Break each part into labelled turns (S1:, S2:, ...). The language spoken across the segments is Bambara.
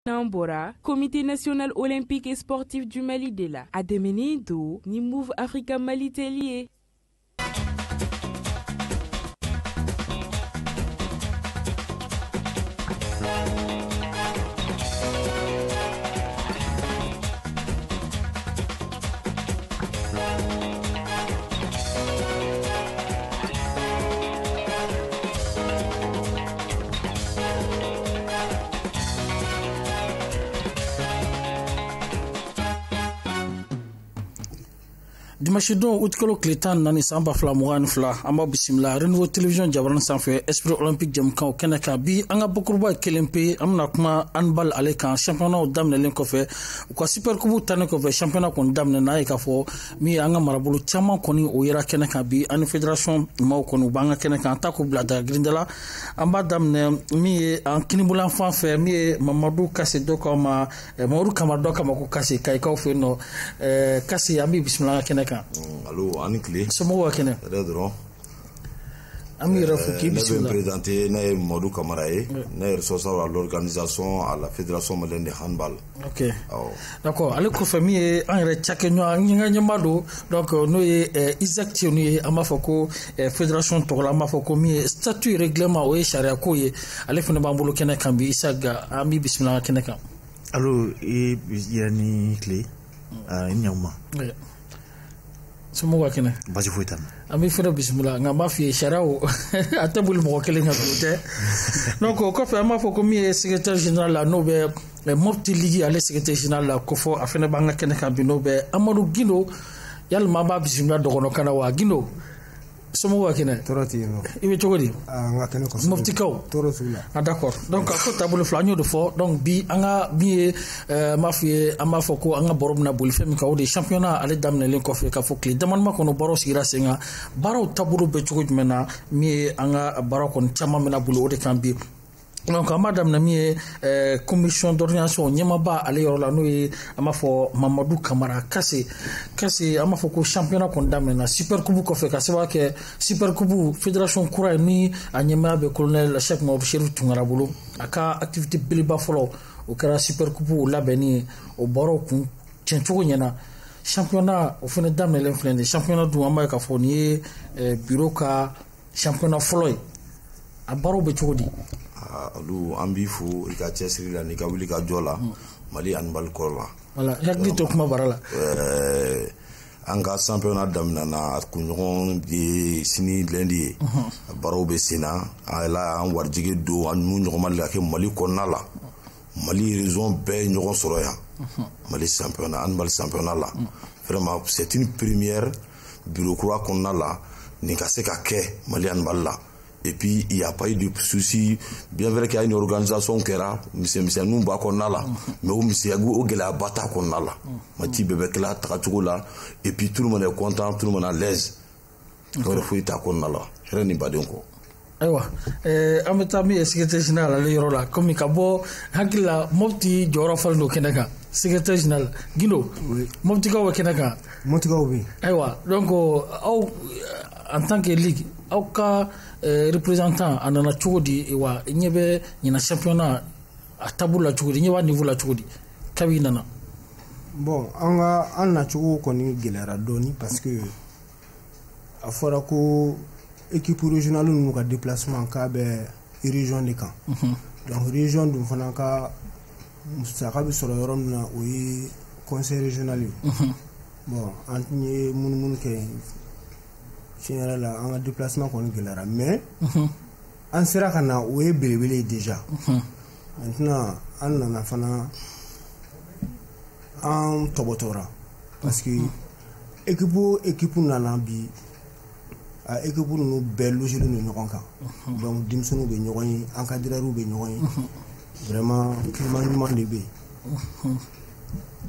S1: Nambora, Comité national olympique et sportif du Mali de la Ademenido, ni Move Africa Mali Tellier.
S2: Dimanche don utkalo kletan nani samba fla mugani fla amba bismillah renouveau télévision jabran sanfé esprit olympique jamkan o kenaka bi anga bokurba kelempe amna kuma handball ale kan championnat damne len kofe ko super coupe tane kofe championnat kon damne na e kafo mi anga marabulu chama koni o yera kenaka bi an fédération maw konu banga kenaka ta ko blada grindela amba damne mi en kinibulan fanfé mi Mamadou Kassé dokoma Mamadou Kamado kama ko Kassé kay kaw fe no Kassé ambi bismillah kenaka.
S3: Allô, Anikli.
S2: C'est moi qui est.
S3: Je vais me présenter, je suis Modou Kamarae, je suis responsable à l'organisation à la Fédération malienne de handball.
S2: Ok. D'accord. Alors que famille est en recherche, nous avons donc nous Isaac Tioni, Amafoko Fédération Togola, Amafoko mi statut règlement ou charia koye. Allez faire bambolo kena kambi Isaac ami bismillah keneka.
S4: Allô, et yani clé, nyama.
S2: Sumo wakene
S4: basi fuitan
S2: ami fere bismillah ngamba fi sharao atabul mo kele ngatote donc ko fa ma foko mi secrétaire général la nobe mofti ligi ale secrétaire général la ko fo afene banga kene ka binobe Amadou Guindo yal ma ba bismillah dogono kana wa Guindo sumo wakene
S5: toroti no
S2: ibe togodi
S5: nga kene ko
S2: mofti kaw
S5: torosula
S2: d'accord donc ko tabul flanyo de fo donc bi anga bi ma fi ama foko anga borom na bul femi kaw de championnat ale damne len ko fe ka fo clé demande ma kono baro sigira senga baro tabulu be togod mena mi anga baro kon chama mena bulu de kambi. Donc madame nami commission d'orientation nyamaba ale yorola no e amafo Mamadou Kamara Kassé amafo ko championnat condamné na super coupe ko fe Kassé wa ke super coupe fédération coura ni anyama be colonel Cheikh Mabou Cherif Tungara bolo aka activité biliba folo o kara super coupe o labeni o boro ku chenchugo nyana championnat o fene damné l'influence championnat du amba ka fo ni bureau ka championnat folo a baro be chogodi
S3: Alou ambifu ika chesri la nika wili ka jola Mali handball kola
S2: voilà yakni to kuma barala
S3: anga championnat damna na kunyon bi sini lendi baro be sina ala an warjige do an mu nyomal la ke Mali konala Mali raison be nyon soroya Mali championnat handball championnat la vraiment c'est une première bureau croix konala nika se ka ke Mali handball la. Et puis il n'y a pas eu de souci. Bien vrai qu'il y a une organisation qui est là, monsieur nous bas qu'on a là, mais au monsieur au gala bata qu'on a là, mati bébé là, tratugo là, et puis tout le monde est content, tout le monde est à l'aise. On refouille ta qu'on a là, rien n'est pas d'inco.
S2: Aywa ametami secrétaire général ale yorola comme kabo hakila mofti joro falno kenaka secrétaire général Guindo mofti ko kenaka
S5: mofti ko bi
S2: aywa donc au en tant que ligue au ka représentant anana chogodi wa nyebe nyina championnat a tabula chogodi nyewa niveau la chogodi kabi nana
S5: bon anga anna chogo koni gelera doni parce que afora ko équipe régionale nous ka déplacement ka be région de kan donc région dum fana ka musaka bi soro yorom na o conseil régional bon antni mun ke général en déplacement qu'on galera mais en sera kana oué belebele déjà maintenant on en a fana en tobotora parce que équipe nana bi a équipe nous belle loger nous ñokon kan donc dimsonu be ñokon encadreur be ñokon vraiment climat de be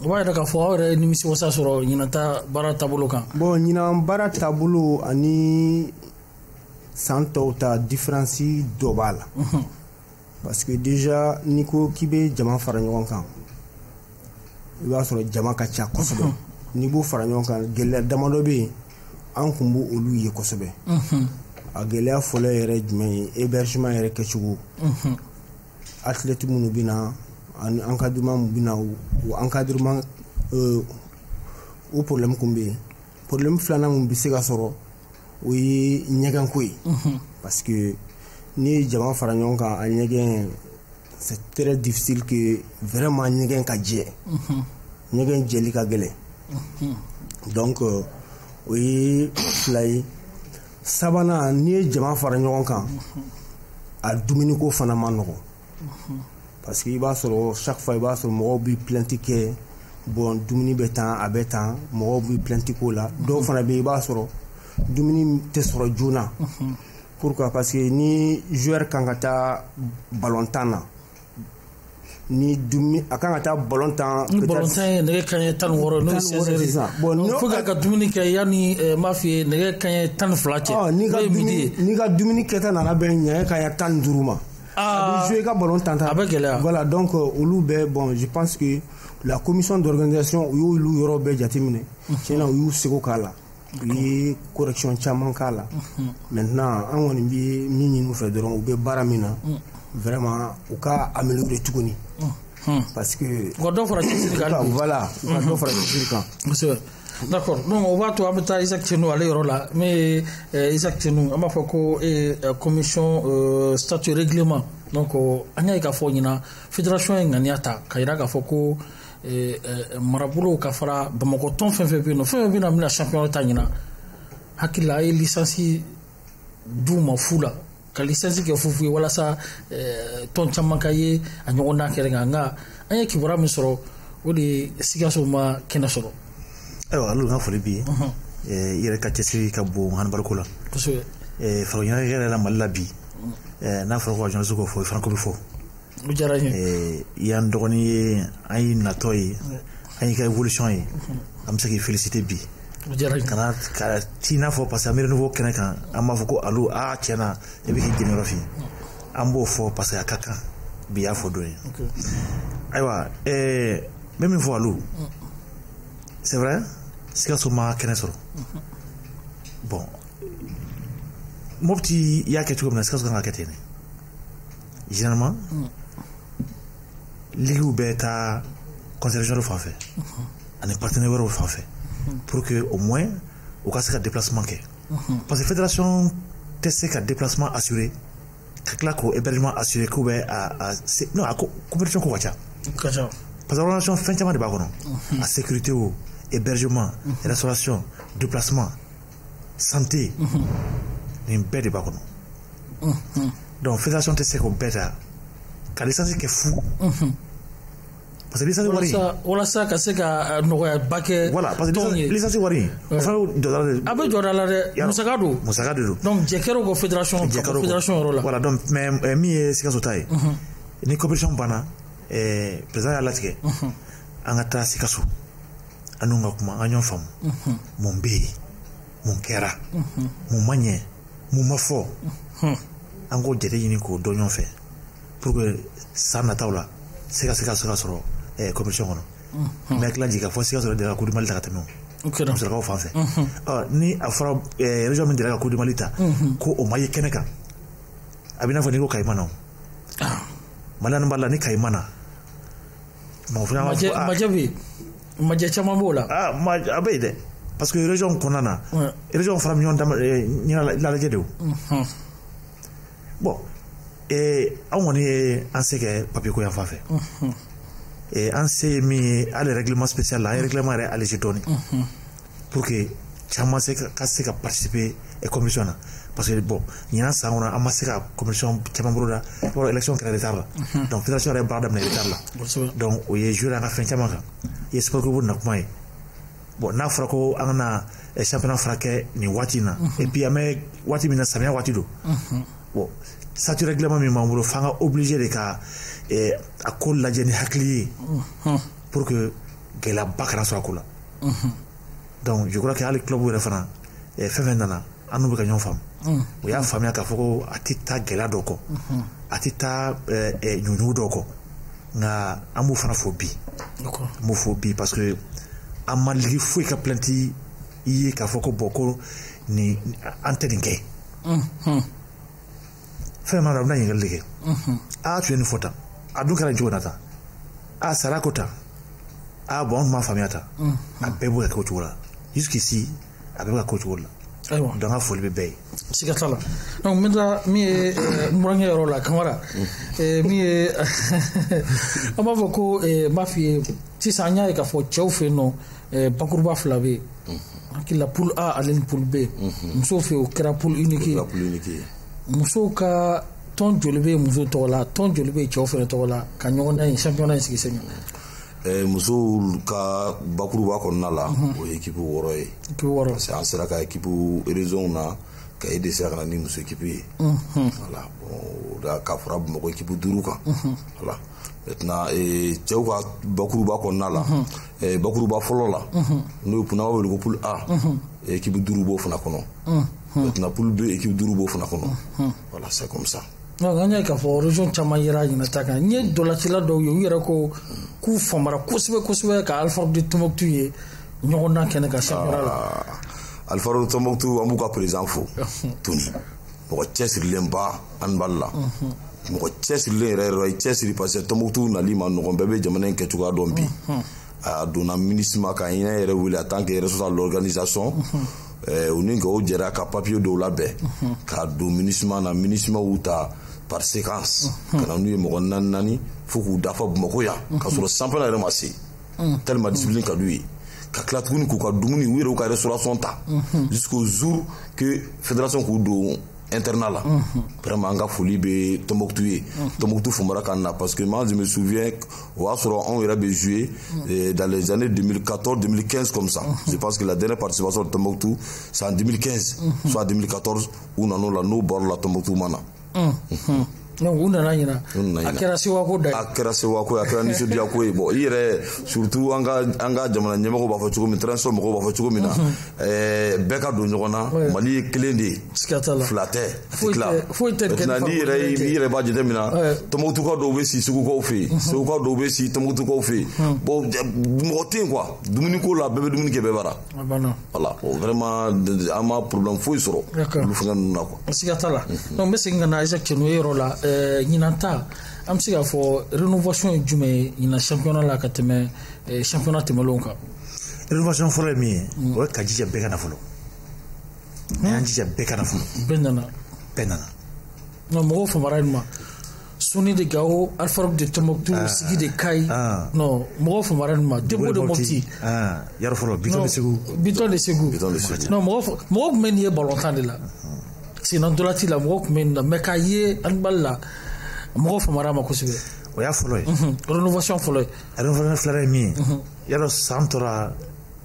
S2: ouais d'accord faut avoir une mission ça sur ñinata bara tabulu kan
S5: bon ñina bara tabulu ani santo ta différence dobala parce que déjà niko kibe jama fara ñokon kan il va sur jama ka cha kosobe ni bo fara ñokon kan gelle damado be an kumbu olu ye kosobe a gelle fola yere jumé hébergement yere kechugo athlète munu bina encadrement bina ou encadrement au problème kumbe problème flana mun bi se ka soro o ye ɲɛgɛn ko ye parce que ni jama fara ɲɔgɔn kan a ɲɛgɛn c'est très difficile que vraiment ɲɛgɛn ka jɛ ɲɛgɛn jɛli ka gɛlɛn donc o ye fila ye sabanan ni ye jama fara ɲɔgɔn kan a dumuni ko fana ma nɔgɔ parce que i b'a sɔrɔ chaque fois i b'a sɔrɔ mɔgɔw bi plainte kɛ bon dumuni bɛ tan a bɛ tan mɔgɔw bi plainte ko la dɔw fana bɛ i b'a sɔrɔ dumuni tɛ sɔrɔ joona pourquoi parce que ni joueur kan ka taa ballon tan na ni dumuni a kan ka taa ballon tan
S2: ni ballon tan ye nɛgɛ kanɲɛ 16 n'o ye 16 bon fo ka dumuni kɛ yanni m'a f'i ye nɛgɛ kanɲɛ 12 cɛ
S5: ni ka dumuni kɛta nana bɛn nɛgɛ kanɲɛ 15 ma a bɛ jouer ka ballon tan
S2: a bɛ gɛlɛya
S5: voilà donc olu bɛɛ bon je pense que la commission d'organisation u y'olu yɔrɔ bɛɛ jateminɛ tiɲɛna u y'u seko k'a la u ye correction caman k'a la maintenant an kɔni bɛ min ɲini u fɛ dɔrɔn u bɛ baara min na vraiment u ka améliorer tuguni parce que
S2: u ka dɔ fara cɛsiri kan
S5: voilà u ka dɔ fara cɛsiri kan
S2: kosɛbɛ d'accord donc o b'a to an bɛ taa Isaac Tchenu ale yɔrɔ la mais Isaac Tchenu an b'a fɔ ko commission statut règlement donc an y'a ye k'a fɔ ɲina fédération ye ŋaniya ta ka yira k'a fɔ ko marabolow ka fara Bamakɔ tɔn fɛn fɛn bɛ yen nɔ fɛn fɛn bɛ na bɛna championnat ta ɲina hakili la a ye licence d'u ma fu la ka licence kɛ fufu ye walasa tɔn caman ka ye a ɲɔgɔn dan kɛrɛ kan nka an ye kibaruya min sɔrɔ o de ye Sikaso ma kɛnɛ sɔrɔ.
S4: ayiwa alo ka foli bi i yɛrɛ ka cɛsiri ka bon handballko la
S2: kosɛbɛ
S4: farikolo yɛrɛ la Mali la bi n'a fɔra ko journaliste ko fɔ i fana ko bɛ fɔ
S2: o diyara n ye
S4: y'an dɔgɔnin ye an ye natɔ ye an y'i ka évolution ye an bɛ se k'i féliciter bi kana ka ti n'a fɔ parce que Amiri Nouveau kɛnɛ kan an b'a fɔ ko alo tiɲɛna e bɛ k'i jɛniyɔrɔ f'i ye an b'o fɔ parce que a ka kan bi y'a fɔ don ye ayiwa n bɛ min fɔ alo c'est vrai Sikaso ma kɛnɛ sɔrɔ bon Mopti y'a kɛ cogo min na Sikaso kan ka kɛ ten de généralement ligue bɛ taa conseil régional fan fɛ ani partenaire wɛrɛw fan fɛ pour que au moins u ka se ka déplacement kɛ parce que fédération tɛ se ka déplacement assuré ka tila k'o hébergement assuré k'u bɛ non a compétition ko ka ca parce que organisation fɛn caman de b'a kɔnɔ a sécurité o hébergement restauration déplacement santé nin bɛɛ de b'a kɔnɔ donc fédération tɛ se k'o bɛɛ ta ka licence kɛ fu parce que licence wari
S2: walasa ka se ka nɔgɔya ba kɛ
S4: voilà parce que licence wari o fana
S2: a bɛ jɔda la dɛ musaka de don donc jɛkɛrɛw ko fédération yɔrɔ la
S4: voilà donc mais min ye Sikaso ta ye ni compétition banna président y'a latigɛ an ka taa Sikaso an n'u ka kuma an ɲɔgɔn faamu mun bɛ yen mun kɛra mun ma ɲɛ mun ma fɔ an k'o jate ɲini k'o dɔn ɲɔgɔn fɛ pour que san nataw la Sikaso ka sɔrɔ compétition kɔnɔ mais tila jigin k'a fɔ Sikaso de ka Coupe du Mali ta ka tɛmɛ o musolakaw fan fɛ ni a fɔra région min dira ka Coupe du Mali ta ko o ma ye kɛnɛ kan a bɛ n'a fɔ ni ko Kayimana o Maliyani b'a la ni Kayimana mɔgɔ fana b'a fɔ
S2: majɛ bɛ yen majɛ caman b'o la
S4: a bɛ yen dɛ parce que région kɔnɔna na région fara ɲɔgɔn ɲɛna lajɛ de o bon anw kɔni ye an se kɛ papier ko yan fan fɛ an se ye min ye hali règlement spécial la an ye règlement yɛrɛ allégé dɔɔni pour que caman ka se ka participer compétition na parce que bon ɲinan san kɔnɔ an ma se ka compétition caman bolo da yɔrɔ élection kɛra retard la donc fédération yɛrɛ baara daminɛ retard la donc o ye joué an ka fɛn caman kan i ye sport groupe na kuma ye bon n'a fɔra ko an kana championnat fara kɛ nin waati in na et puis an bɛ waati min na samiya waati don bon statut règlement min b'an bolo f'an ka obligé de ka a ko lajɛ ni hakili ye pour que gɛlɛyaba kana sɔrɔ a ko la donc je crois que hali club yɛrɛ fana fɛn fɛn nana an n'u bɛ ka ɲɔgɔn faamu o y'a faamuya k'a fɔ ko a tɛ taa gɛlɛya dɔw kɔ a tɛ taa ɲuɲugu dɔw kɔ nka an b'o fana fɔ bi an b'o fɔ bi parce que an ma ligi foyi ka plainte i ye k'a fɔ ko bon ko nin an tɛ nin kɛ fɛn ma na a bɛna ɲininkali de kɛ tu ye nin fɔ tan a dun kɛra cogo na tan a Sarakota a bon ma famiata a bebo ka coach wala jusqu'ici a bebo ka coach wala
S2: aywa
S4: donc a foli be bay
S2: sigatala donc maintenant mi murange rola kamara mi amavo ko mafi ti sanya ka fo chaufe no bakurba flavé akila poule A alen poule B muso fe o kera poule unique muso ka ton jolibe muso tola ton jolibe chaufe tola ka nyonda championnat sigi senya
S3: muso ka bakuruba kɔnɔna la o ye équipe wɔɔrɔ ye parce que an sera ka équipe raison na ka ye dɛsɛ ka na ni muso équipe ye voilà bon da ka fara Bamakɔ équipe 5 kan voilà maintenant cɛw ka bakuruba kɔnɔna la bakuruba fɔlɔ la n'o ye kunna wele ko poule A équipe 5 b'o fana kɔnɔ maintenant poule B équipe 5 b'o fana kɔnɔ voilà c'est comme ça.
S2: non ganya ka fo region chama yira ina taka nye dolatila do yo yira ko ku famara kosbe ka Alpha de Tombouctou ye nyona kene ka championnat
S3: Alpha de Tombouctou amu ka président fo tuni mo chesirlen ba handball la mo chesirlen rero chesiri parce que Tombouctou na lima no bebe jamana ke tuga dombi a dona ministre ka ina yere wuli en tant que responsable de l'organisation unin ko jera ka papier do labé ka do ministre na ministre uta par séquence kana nu mo nani fuku dafa Bamakɔ ya ka sɔrɔ championnat yɛrɛ ma se tellement discipline ka du ye ka tila tuguni k'u ka dumuni u yɛrɛ u ka restauration ta jusqu'au jour que fédération k'u don internat là vraiment an ka foli bɛ Tombouctou ye Tombouctou fumara kan na parce que moi je me souviens o y'a sɔrɔ anw yɛrɛ bɛ jouer dans les années 2014-2015 comme ça je pense que la dernière participation de Tombouctou c'est en 2015 soit 2014 u nan'o la n'o bɔra la Tombouctou mana
S2: non on a ina akera sewa ko dai
S3: akera sewa ko akera ni so dia ko bo ire surtout anga jamana nyemako ba fa chugo mi transfer mako ba fa chugo mi na beka do nyogona mali klendi
S2: skatala
S3: flatter
S2: faut être
S3: na ni ire ba jide mi na Tombouctou ko do be si sugu ko fe sugu ko do be si Tombouctou ko fe bon mo tin quoi dumuni ko la bebe dumuni ke be bara voilà vraiment ama problème faut soro lu fanga na ko
S2: skatala donc mais singa na Isaac Chenoyero la ñinanta am siga fo rénovation jume ina championnat la kateme championnat temelonka
S4: rénovation folo mi o ka jija be kana folo an jija be kana folo
S2: benana no mo fo marayma suni de gao Alpha de Tombouctou sigi de kai no mo fo marayma debo de moti
S4: yaro folo biton de segu
S2: no mo men ye ballon tan de la sinon dolati la mo men mekaye anballa mo fo marama ko sibe
S4: o ya folo
S2: rénovation folo
S4: flare mi yaro santora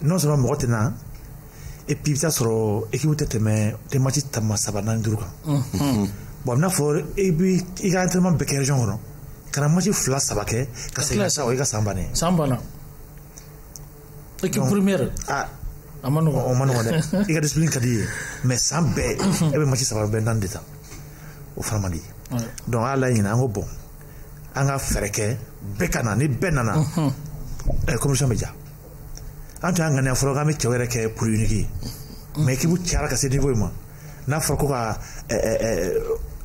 S4: non seulement mo tena et puis ça soro équipe teteme temati tama sabana nduruka bon na for e bi i ga entraînement be région no kana match fla sabake ka se sa o ga sambana
S2: équipe première amano
S4: o mano de i ga discipline kadi mais sambe e be match sabana be nan deta o famadi donc ala ina ngo bon anga fereke be kana ni benana commission media anta anga ne afro ga me chewere ke pour unique mais ki bu tiara ka se niveau ma na fro ko ka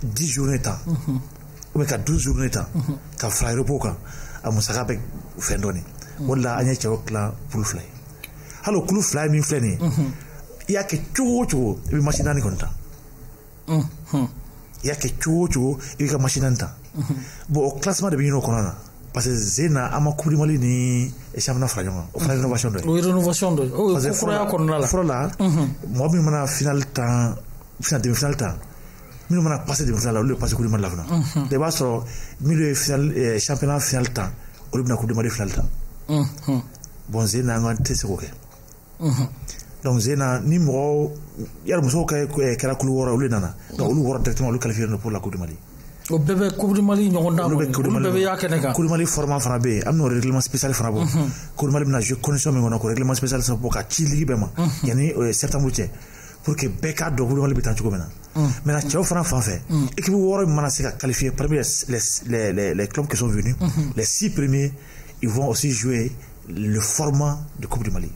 S4: 10 journées temps ou bien 12 journées temps ka fly repos kan amusaka be fendoni wala anya chewo kla pour fly hallo kulu fly mi fleni ya ke chuo bi machine ni konta ya ke chuo bi ka machine nta bo classement de bino konana parce que zena ama kubri mali ni championnat franc o fly rénovation de
S2: o ko ya konala
S4: frola mo bi mana final temps demi-finale temps nous on a passé demi-finale le passé coup de mal là de base milieu final championnat final temps au lieu de coup de mal final temps bon zena ngan tese ko ke donc zena ni mo yar mo so kay kala kulu wora le nana donc lu wora directement lu qualifier pour la coupe du Mali
S2: o bébé coupe du Mali ñonda mo bébé yakene ka
S4: coupe du Mali format fana be amno règlement spécial fana bo coupe du Mali na je condition me ngona ko règlement spécial sa bo ka ci ligi be ma yani septembre tie pour que Beka doit le béton maintenant. Mais là, tu as fait. Et que vous aurez qualifié parmi les clubs qui sont venus. Les 6 premiers, ils vont aussi jouer le format de Coupe du Mali.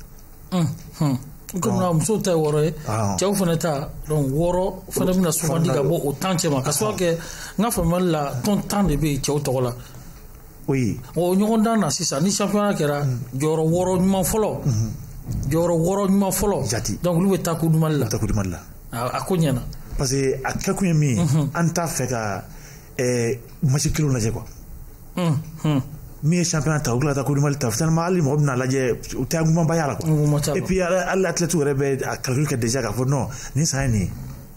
S2: Comme là, nous sommes woré. Tu as fait donc woro, fallait nous souvent dire au temps que ma, parce que n'a fait mal là ton temps de bé tu as là.
S4: oui
S2: o ɲɔgɔn dan na sisan ni championnat kɛra jɔyɔrɔ 6 ɲuman fɔlɔ jɔyɔrɔ 6 ɲuman fɔlɔ
S4: jati
S2: donc olu bɛ taa Coupe du Mali la a ko ɲɛna
S4: parce que a kɛkun ye min an t'a fɛ ka match kelenw lajɛ quoi min ye championnat ta u tila ka taa Coupe du Mali ta finalement hali mɔgɔ bɛna lajɛ u tɛ ŋumanba y'a la quoi et puis hali athlètes yɛrɛ bɛ a calcul kɛ déjà k'a fɔ non nin san ye nin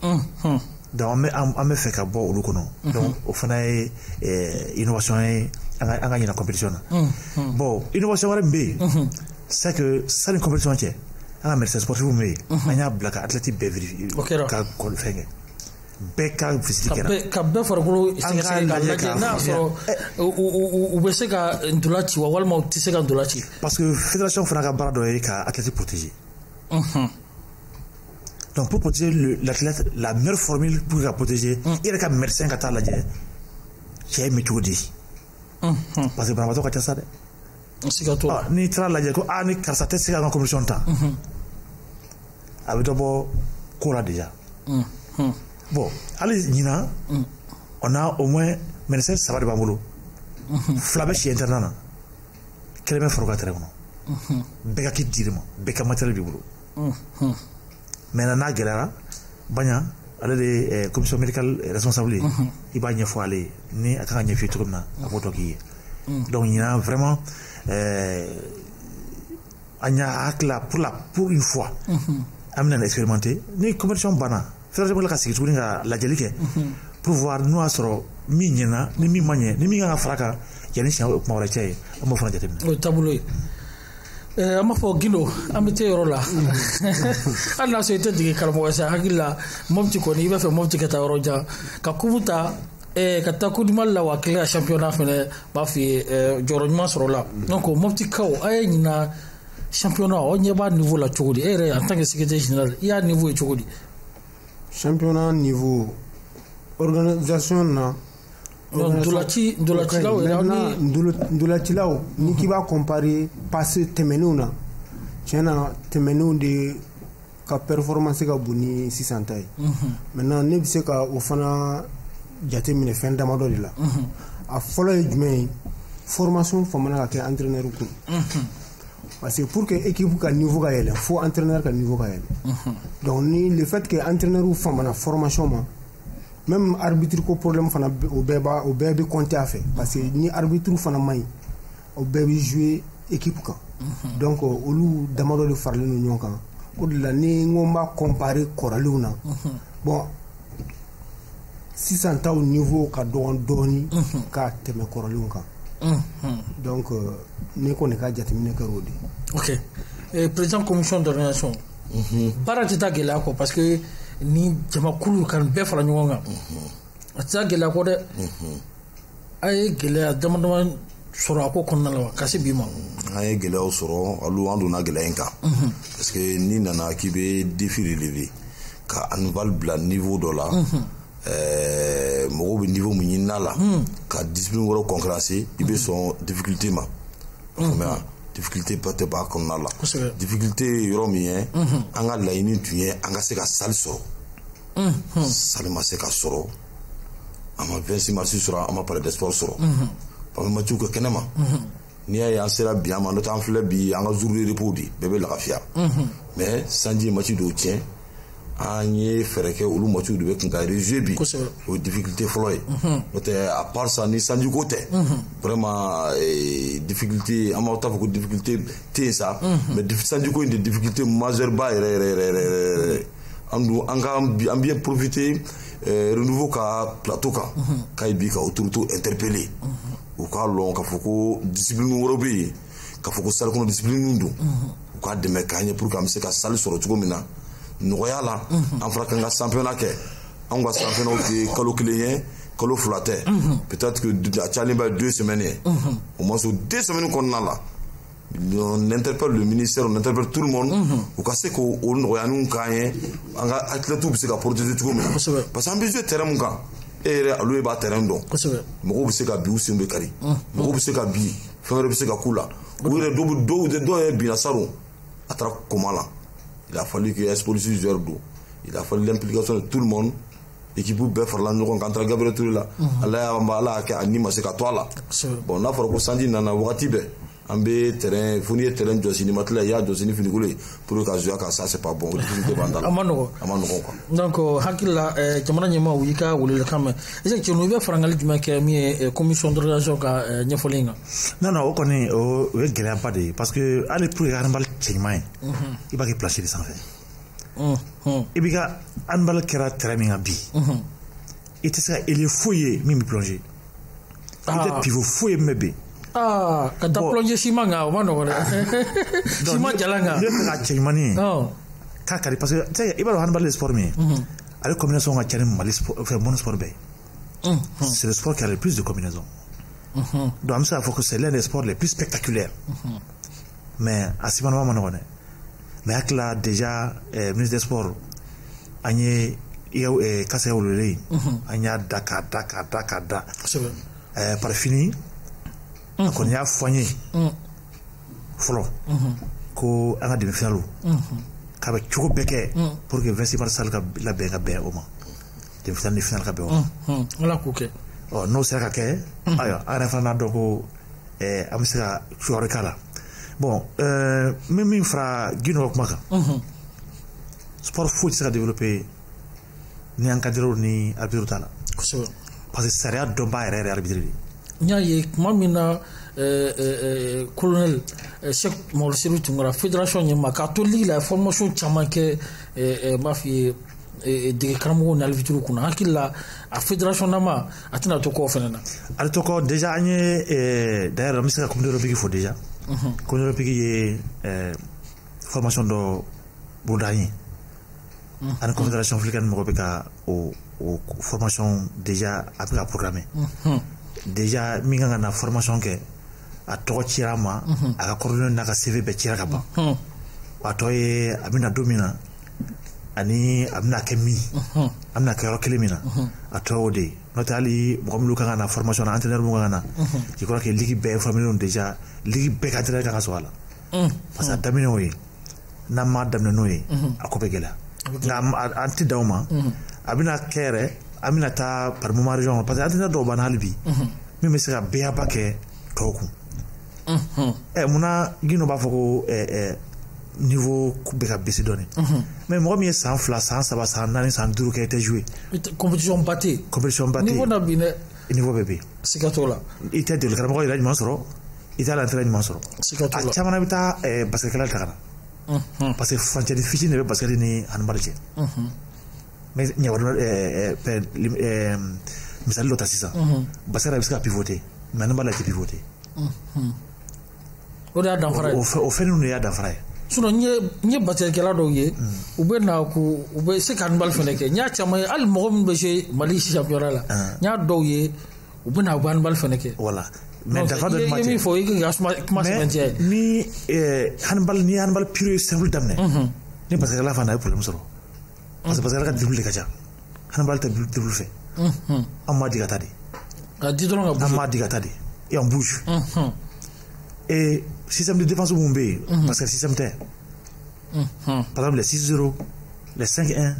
S4: ye donc an bɛ fɛ ka bɔ olu kɔnɔ donc o fana ye innovation ye an ka ɲina compétition na bon innovation wɛrɛ min bɛ yen c'est que sani compétition cɛ an ka médecin sportif bɛ yen an y'a bila ka athlète bɛɛ vérifier ka fɛn kɛ bɛɛ ka visite kɛra
S2: ka bɛɛ farikolo sɛgɛsɛgɛ k'a lajɛ n'a y'a sɔrɔ u bɛ se ka ndola ci wa walima u tɛ se ka ndola ci
S4: parce que fédération fana ka baara dɔ ye ka athlète protéger donc pour protéger l'athlète la meilleure formule pour ka protéger i yɛrɛ ka médecin ka taa lajɛ cɛ ye mɛ cogo di parce que banabaatɔ ka ca sa dɛ n'i taara lajɛ ko ni karisa tɛ se ka an ka compétition ta a bɛ dɔ bɔ ko la déjà bon hali ɲina on a au moins médecin 3 de b'an bolo 2 bɛ si internat na 1 bɛ faro ka terrain kɔnɔ bɛɛ ka k'i dir'i ma bɛɛ ka matériel b'i bolo maintenant n'a gɛlɛyara Baɲa ale de ye commission médicale responsable ye i b'a ɲɛfɔ ale ye ni a kan ka ɲɛfɔ cogo min na a b'o dɔ k'i ye donc ɲina vraiment an y'a hakili pour une fois an bɛna expérimenter ni compétition banna fédération ka sigi tuguni ka lajɛli kɛ pour voir n'o y'a sɔrɔ min ɲɛna ni min ma ɲɛ ni min kan ka fara kan yanni siɲɛ kuma wɛrɛ cɛ ye an b'o fana jateminɛ.
S2: O ye taabolo ye an b'a fɔ Gindo an bɛ te yɔrɔ la hali n'a sɔrɔ i tɛ dege karamɔgɔ sa hakili la Mopti kɔni i b'a fɛ Mopti ka taa yɔrɔ jan ka kubu ta ka taa Coupe du Mali la wa kile ka championnat fɛnɛ b'a f'i ye jɔyɔrɔ ɲuman sɔrɔ la donc Mopti kaw a ye ɲina championnat o ɲɛ b'a niveau la cogo di e yɛrɛ en tant que secrétaire général i y'a niveau ye cogo di.
S5: Championnat niveau organisation na ndolacilaw ni k'i b'a comparer passé tɛmɛnenw na tiɲɛ na tɛmɛnenw de ka performance ka bon ni sisan ta ye maintenant ne bɛ se ka o fana jateminɛ fɛn damadɔ de la a fɔlɔ ye jumɛn ye formation famana ka kɛ entraîneur kun parce que pour que équipe ka niveau ka yɛlɛ fo entraîneur ka niveau ka yɛlɛ donc ni le fait que entraîneur famana formation ma même arbitre ko problème fana o bɛɛ bɛ compter a fɛ parce que ni arbitre fana man ɲi o bɛɛ bɛ jouer équipe kan donc olu damadɔ de faralen don ɲɔgɔn kan o de la ni n ko n b'a comparer kɔrɔlenw na bon sisan taw niveau ka dɔgɔn dɔɔni ka tɛmɛ kɔrɔlenw kan donc ne kɔni ka jateminɛ kɛra o de.
S2: ok président commission d'organisation baara tɛ taa gɛlɛya kɔ parce que ni jamakulu kan bɛɛ fara ɲɔgɔn kan a tɛ taa gɛlɛya kɔ dɛ a ye gɛlɛya damadama sɔrɔ a ko kɔnɔna la wa ka se bi ma.
S3: an ye gɛlɛyaw sɔrɔ an donna gɛlɛya in kan parce que n'i nana k'i bɛ défi relever ka annival bila niveau dɔ la mɔgɔw bɛ niveau min ɲinina la ka discipline wɛrɛw concurrencer i bɛ sɔn difficulté ma difficulté tɛ b'a kɔnɔna la difficulté yɔrɔ min ye an ka laɲini tun ye an ka se ka salle sɔrɔ salle ma se ka sɔrɔ an ma 26 mars sɔrɔ an ma palais des sports sɔrɔ pamɛmatiw kɛ kɛnɛ ma n'i y'a ye an sera bi an ma n'o tɛ an filɛ bi an ka jour de repos de bɛɛ bɛ lafiya mais sanji ye match dɔw tiɲɛ an ye fɛɛrɛ kɛ olu matchw de bɛ kun ka rejouer bi o ye difficulté fɔlɔ ye n'o tɛ à part ça ni sanji ko tɛ vraiment difficulté an b'aw ta fɔ ko difficulté tɛ yen sa mais sanji ko in de difficulté majeure ba yɛrɛ an bɛ profiter renouveau ka plateau kan k'a ye bi ka autorité interpeller u k'a lɔn k'a fɔ ko discipline wɛrɛ bɛ yen k'a fɔ ko salle kɔnɔ discipline don u k'a dɛmɛ k'an ye pour que an bɛ se ka salle sɔrɔ cogo min na nɔgɔya la an fana kan ka championnat kɛ anw ka championnat tɛ kalo kelen ye kalo fila tɛ peut-être que a cayalenba ye 2 semaines ye au moins o 2 semaines kɔnɔna la on interpelle le ministère on interpelle tout le monde u ka se k'o nɔgɔyaninw k'an ye an ka athlètes bɛ se ka protéger cogo min na parce que an bɛ jouer terrain mun kan e yɛrɛ olu b'a terrain dɔn mɔgɔw bɛ se ka bin u sen bɛ kari mɔgɔw bɛ se ka bin fɛn wɛrɛ bɛ se ka k'u la u yɛrɛ dɔw yɛrɛ binna salon a taara coma la. Il a fallu que les joueurs d'eau, il a fallu l'implication de tout le monde équipe bɛɛ farala ɲɔgɔn kan Antara Gabriel Touré la ala y'a kɛ a ni ma se ka to a la bon n'a fɔra ko sanji nana wagati bɛɛ an bɛ terrain fo n'i ye terrain jɔsi ni matela i y'a jɔsi ni finikolo ye pour que ka jouer ka ça c'est pas bon o difficulté b'an da la
S2: a ma nɔgɔn
S3: quoi
S2: donc hakili la jamana ɲɛmaaw y'i ka welelikan mɛn est-ce que Thierno i bɛ farangali jumɛn kɛ min ye commission d'organisation ka ɲɛfɔli in kan
S4: non o kɔni o ye gɛlɛyaba de ye parce que hali pour que handball cɛ ɲuman ye i b'a kɛ place de sanfɛ i b'i ka handball kɛra terrain min kan bi i tɛ se ka ailier foyi ye min bɛ plonger i tɛ pivot foyi ye min bɛ ben
S2: ka taa plonger ciment kan o ma nɔgɔn dɛ ciment jalan kan
S4: ne fɛ ka cɛ ɲumanin ye k'a ka di parce que i b'a dɔn handball ye sport min ye ale combinaison ka ca ni Mali monde sport bɛɛ ye c'est le sport qui a le plus de combinaisons donc an bɛ se k'a fɔ que c'est l'un des sports les plus spectaculaires mais a simanama ma nɔgɔn dɛ mais hakili la déjà ministre des sports an ye kasa ye wololen an y'a da k'a da par fini a kɔni y'a fɔ an ye fɔlɔ ko an ka demi-finale k'a bɛ cogo bɛɛ kɛ pour que 26 mars ka labɛn ka bɛn o ma demi-finale ni finale ka bɛn o ma
S2: ala k'o kɛ
S4: n'o sera ka kɛ ayiwa an yɛrɛ fana n'a dɔn ko an bɛ se ka cogoya wɛrɛ k'a la bon n bɛ min fara Guinée ka kuma kan sport foyi tɛ se ka développer ni encadreur ni arbitre t'a la parce que sariya dɔnbaa yɛrɛ yɛrɛ arbitre de
S2: n y'a ye tuma min na colonel Cheikh Mamadou Seydou Tunkara fédération ɲɛma k'a to ligue la formation caman kɛ n b'a f'i ye dege karamɔgɔw ni arbitre kunna hakili la a fédération nama a tɛna to kɔ fɛnɛ na
S4: ale to kɔ déjà an ye d'ailleurs an bɛ se ka comité olympique fɔ déjà comité olympique ye formation dɔ boloda an ye ani confédération africaine mɔgɔ bɛ ka o formation déjà a bɛ ka programmer déjà min kan ka na formation kɛ a tɔgɔ cira ma a ka coordonnées n'a ka CV bɛɛ cira ka ban a tɔ ye a bɛna don min na ani a bɛna kɛ min a bɛna kɛ yɔrɔ kelen min na a tɔ y'o de ye n'o tɛ hali mɔgɔ minnu kan ka na formation na entraîneur minnu kan ka na je crois que ligue bɛɛ formé don déjà ligue bɛɛ ka entraîneur kan ka sɔrɔ a la parce que a daminɛ o ye n'an m'a daminɛ n'o ye a ko bɛ gɛlɛya nka an tɛ dan o ma a bɛna kɛ yɛrɛ an bɛna taa par moment région parce que entraîneur dɔw b'an na hali bi min bɛ se ka bɛyaba kɛ tɔw kun munna Guinée b'a fɔ ko niveau bɛ ka baisser dɔɔni mais mɔgɔ min ye san 2 san 3 san 4 san 5 kɛ i tɛ jouer
S2: compétition ba tɛ yen niveau na bi dɛ
S4: niveau bɛ ben
S2: siga t'o la
S4: i tɛ deli karamɔgɔ yɛrɛ ɲuman sɔrɔ i t'a entraîneur ɲuman sɔrɔ a caman bɛ taa basketkɛla ta ka na parce que frontière fitinin de bɛ basket ni handball cɛ mais ɲɛwari misali dɔ ta sisan basket bɛ se ka pivoter mais handball tɛ pivoter
S2: o de y'a danfara ye
S4: o fɛn ninnu de y'a danfara ye
S2: sinon n ye basketkɛla dɔw ye u bɛ na ko u bɛ se ka handball fɛnɛ kɛ n y'a caman ye hali mɔgɔ min bɛ se Mali championnat la n y'a dɔw ye u bɛ na u bɛ handball fɛnɛ kɛ
S4: voilà mais dafa dɔ ma cɛ
S2: i ye min fɔ i ka kuma sɛbɛntiya ye
S4: ni handball pure simple daminɛ ni basketkɛla fana ye problème sɔrɔ parce que basketkɛla ka dribble de ka ca handball tɛ dribble fɛ an m'a di ka taa de
S2: ka di dɔrɔn ka bouger
S4: an m'a di ka taa de et on bouge et système de défense mun bɛ yen parce que système tɛ par exemple les 6-0 les 5-1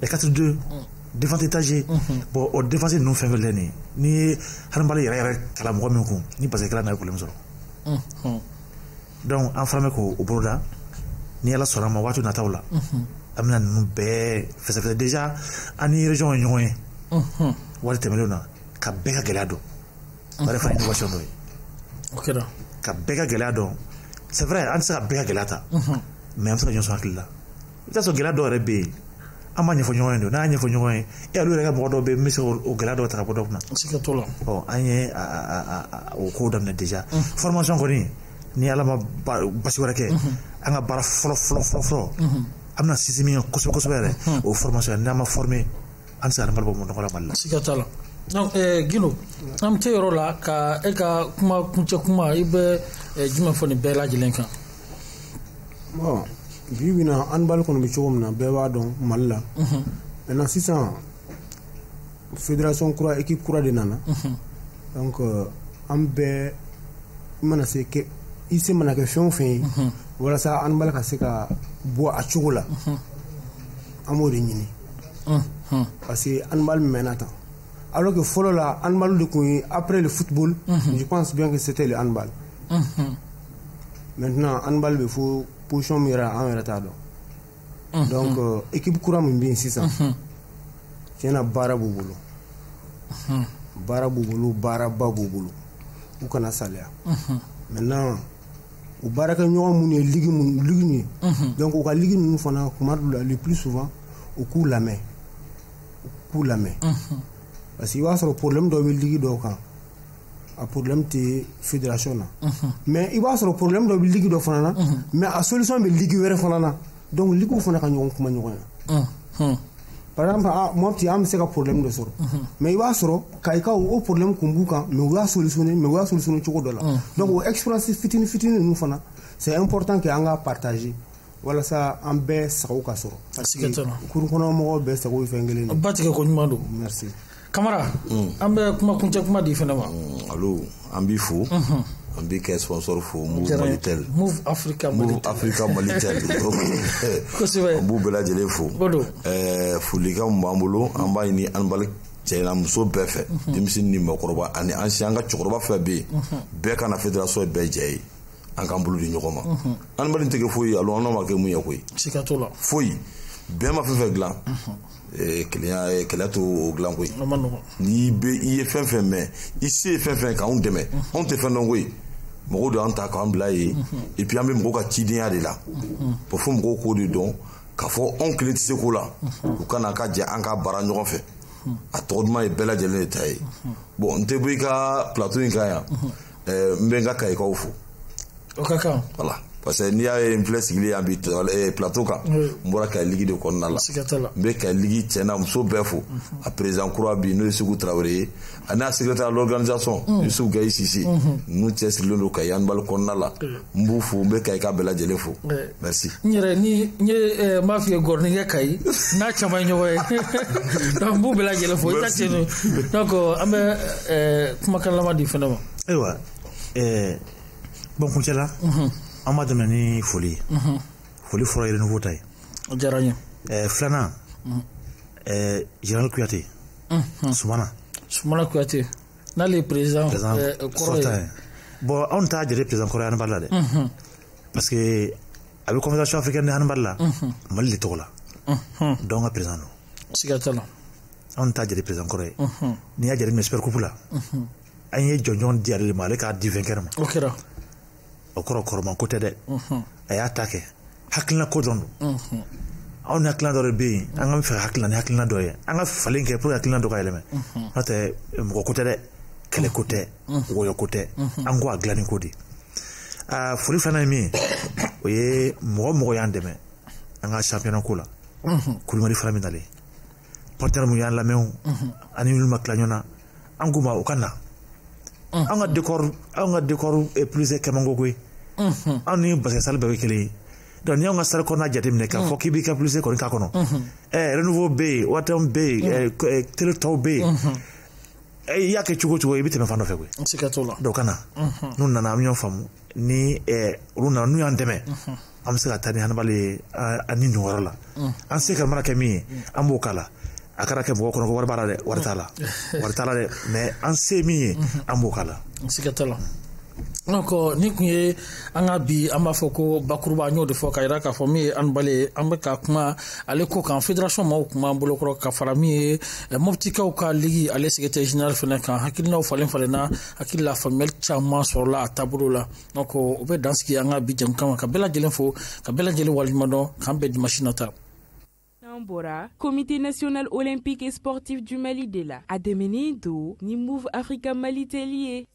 S4: les 4-2 défense étagée bon o défense ninnu fɛn fɛn filɛ nin ye n'i ye handball yɛrɛ kalan mɔgɔ min kun ni basketkɛla n'a ye problème sɔrɔ donc an fana bɛ k'o boloda ni ala sɔnna a ma waati nataw la an bɛna ninnu bɛɛ fɛsɛfɛsɛ déjà an ni région ye ɲɔgɔn ye waati tɛmɛnlenw na ka bɛɛ ka gɛlɛya dɔn o yɛrɛ fana innovation dɔ ye ka bɛɛ ka gɛlɛya dɔn c'est vrai an tɛ se ka bɛɛ ka gɛlɛya ta mais an bɛ se ka ɲɔgɔn sɔrɔ hakili la i bɛ t'a sɔrɔ gɛlɛya dɔw yɛrɛ bɛ yen an b'a ɲɛfɔ ɲɔgɔn ye don n'a y'a ɲɛfɔ ɲɔgɔn ye olu yɛrɛ ka mɔgɔ dɔw bɛ yen n bɛ se o gɛlɛya dɔw ta ka bɔ dɔw kunna an ye o kow daminɛ déjà formation kɔni ni ala ma basi wɛrɛ kɛ an ka baara fɔlɔ an bɛna sinsin min kɛ kosɛbɛ kosɛbɛ yɛrɛ o formation n'an ma former an tɛ se ka handball bɔ nɔgɔ la Mali la
S2: siga t'a la donc Guindo an bɛ te yɔrɔ la ka e ka kuncɛ kuma i bɛ jumɛn fɔ nin bɛɛ lajɛlen kan
S5: bon bi bi na handball kɔni bɛ cogo min na bɛɛ b'a dɔn Mali la maintenant sisan fédération kura équipe kura de nana donc an bɛɛ i se mana kɛ fɛn o fɛn ye walasa handball ka se ka bɔ a cogo la an b'o de ɲini parce que handball mène temps. Alors que follow la handball de après le football, je pense bien que c'était le handball. Maintenant handball il faut position mira en retard. Donc équipe courant bien 600. C'est un bara boubolo. Bara boubolo, bara baboubolo. Ou kana salia. Maintenant au baraka ñoo mu ne ligue ni. Donc au ligue nous fana le plus souvent au coup la main. Parce qu'il y a un problème dans la ligue d'Okan. Un problème de fédération. Mais il y a un problème dans la ligue d'Okan. Mais la solution de la ligue d'Okan. Donc, la ligue d'Okan. Par exemple, moi, je suis un problème de sort. Mais il y a un problème mais il y a solutionné. Donc, l'expérience fitine, c'est important que nous partagions. Voilà ça en baie sao kasoro kurukono mo be sao fengele ni
S2: batike ko nyumando
S5: merci
S2: Camara ambe kuma kunja kuma di fena ma
S3: allo ambi fo ambi ke sponsor fo
S2: Move Africa
S3: Malitel
S2: ko sibe
S3: bu bela jele fo fulika mbambulo amba ni anbal ceyna muso bɛɛ fɛ denmisɛnnin ni mɔgɔkɔrɔba ani ancien ka cɛkɔrɔba fɛ bɛ bɛɛ kana fédération bɛɛ jɛ ye an kan bolo di ɲɔgɔn ma an bali tɛ foyi alo an ma kɛ mun ye koyi
S2: sika to la
S3: foyi bɛɛ ma fɛn dilan kelenya to o dilan koyi ni bɛ i ye fɛn fɛn mɛn i se fɛn fɛn k'anw dɛmɛ anw tɛ fɛn dɔn koyi mɔgɔw de y'an ta k'an bila ye et puis an bɛ mɔgɔw ka cidenya de la pour fo mɔgɔw k'o de dɔn k'a fɔ anw kelen tɛ se ko la u kana ka jɛ an ka baara ɲɔgɔn fɛ a tɔgɔ duman ye bɛɛ lajɛlen de ta ye bon n tɛ bɔ i ka plateau in kan yan n bɛ n ka kayikaw fo voilà parce que n'i y'a ye n filɛ sigilen yan bi plateau kan n bɔra ka ligi de kɔnɔna la n bɛ ka ligi cɛna muso bɛɛ fo a président kura bi n'o ye Seku Traoré ye ani a secrétaire à l'organisation Youssouf Gaye Sisi n'u cɛ sirilen don ka handball kɔnɔna la n b'u fo n bɛ Kayika bɛɛ lajɛlen fo merci
S2: n yɛrɛ ni n ye m'a f'i ye gɔrɔnikɛ Kayi n'a caman ye ɲɔgɔn ye donc n b'u bɛɛ lajɛlen fo i ka cɛ donc an bɛ kumakan laban di fɛnɛ ma
S4: ayiwa bon kuncɛla an b'a daminɛ ni foli foli fɔlɔ ye renouveau ta ye
S2: o diyara n ye
S4: filanan général Kuyate
S2: Sumana Kuyate n'ale ye président kɔrɔ ye
S4: bon anw t'a jate président kɔrɔ ye handball la dɛ parce que a bɛ confédération africaine de handball la Mali de tɔgɔ la donc ka président don
S2: siga t'a la
S4: anw t'a jate président kɔrɔ ye n'i y'a jate minɛ super coupe la an ye jɔnjɔn di ale de ma ale k'a di vainqueur ma
S2: o kɛra
S4: o kɔrɔ kɔrɔman ko tɛ dɛ a y'a ta kɛ hakilina ko dɔn don anw ni hakilina dɔ de bɛ yen an ka fɛ hakilina ni hakilina dɔ ye an ka falen kɛ pour que hakilina dɔ ka yɛlɛmɛ n'o tɛ mɔgɔ ko tɛ dɛ kɛlɛ ko tɛ wɔyɔ ko tɛ an ko a dilanni ko de foli filanan ye min ye o ye mɔgɔ y'an dɛmɛ an ka championnat ko la Kulubali fana min nalen partenaire mun y'an lamɛnw ani minnu ma tila ɲɔgɔn na an k'u ma u ka na an ka décor est plus kɛmanko koyi an ni basket salle bɛɛ bɛ kelen ye donc ni y'anw ka salle kɔnɔna jateminɛ k'a fɔ k'i b'i ka plus kɔni k'a kɔnɔ renouveau bɛ yen watem bɛ yen télé tɔw bɛ yen i y'a kɛ cogo o cogo i bɛ tɛmɛ fan dɔ fɛ koyi
S2: siga t'o la
S4: donc ka na n'u nana an bɛ ɲɔgɔn faamu ni olu nana n'u y'an dɛmɛ an bɛ se ka taa ni handball ye ani nin yɔrɔ la an se ka mana kɛ min ye an b'o k'a la a kɛra kɛ mɔgɔ kɔnɔ ko wari b'a la dɛ wari t'a la dɛ mais an se min ye an b'o k'a la
S2: siga t'a la donc ni kun ye an ka bi an b'a fɔ ko bakuruba an y'o de fɔ ka yira k'a fɔ min ye handball ye an bɛ ka kuma ale ko kan fédération maaw kuma an bolokɔrɔ ka fara min ye mɔputikɛw ka ligi ale secrétaire général fɛnɛ kan hakilinaw falenna hakili la faamuyali caman sɔrɔla a taabolo la donc o bɛ dan sigi an ka bi jɛmukan ma ka bɛɛ lajɛlen fo ka bɛɛ lajɛlen waleɲuman dɔn k'an bɛn dimanche nata
S1: Comité national olympique et sportif du Mali de la Ademeni do ni Move Africa Mali Tellier.